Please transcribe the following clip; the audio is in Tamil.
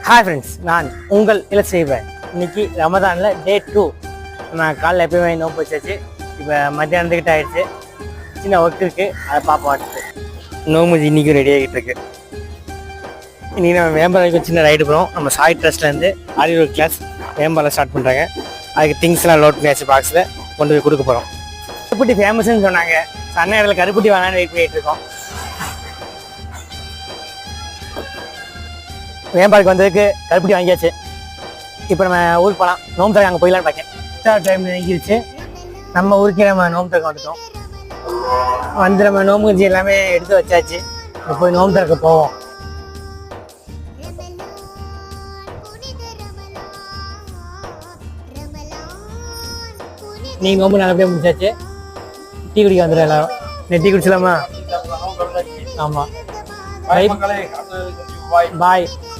ஹாய் ஃப்ரெண்ட்ஸ், நான் உங்கள் இலசைவன். இன்னைக்கு ரமதானில் டே 2. நம்ம காலையில் எப்பயுமே நோம்பு வச்சாச்சு. இப்போ மத்தியானத்துக்கிட்ட ஆயிடுச்சு. சின்ன ஒர்க் இருக்குது, அதை பார்ப்போம். அடுத்து நோம்பு இன்றைக்கும் ரெடி ஆகிட்டு இருக்கு. இன்றைக்கி நம்ம வேம்பாலைக்கு சின்ன ரைடு போகிறோம். நம்ம சாய் ட்ரஸ்ட்லேருந்து ஆரியோர் கிளாஸ் வேம்பாலை ஸ்டார்ட் பண்ணுறாங்க. அதுக்கு திங்ஸ்லாம் லோட் பண்ணியாச்சு, பாக்ஸில் கொண்டு போய் கொடுக்க போகிறோம். கருப்பட்டி ஃபேமஸ்ன்னு சொன்னாங்க. சன்ன இடத்துல கருப்பட்டி வாங்கலான்னு வெயிட் பண்ணிகிட்டு இருக்கோம். வேம்பாலுக்கு வந்ததுக்கு கருப்பட்டி வாங்கியாச்சு. இப்போ நம்ம ஊருக்கு போகலாம். நோம்பு தரக்கு அங்கே போயிடலான்னு பார்க்கேன். Start time நெங்கிருச்சு. நம்ம ஊருக்கே நம்ம நோம்பு தரக்க வந்துட்டோம். வந்து நம்ம நோம்பு கஞ்சி எல்லாமே எடுத்து வச்சாச்சு. இப்போ போய் நோம்பு தரக்க போவோம். நீ நோம்பு நல்லபடியாக முடிச்சாச்சு. டீ குடிக்க வந்துடும் எல்லாரும். டீ குடிச்சலாமா? ஆமாம். பாய்.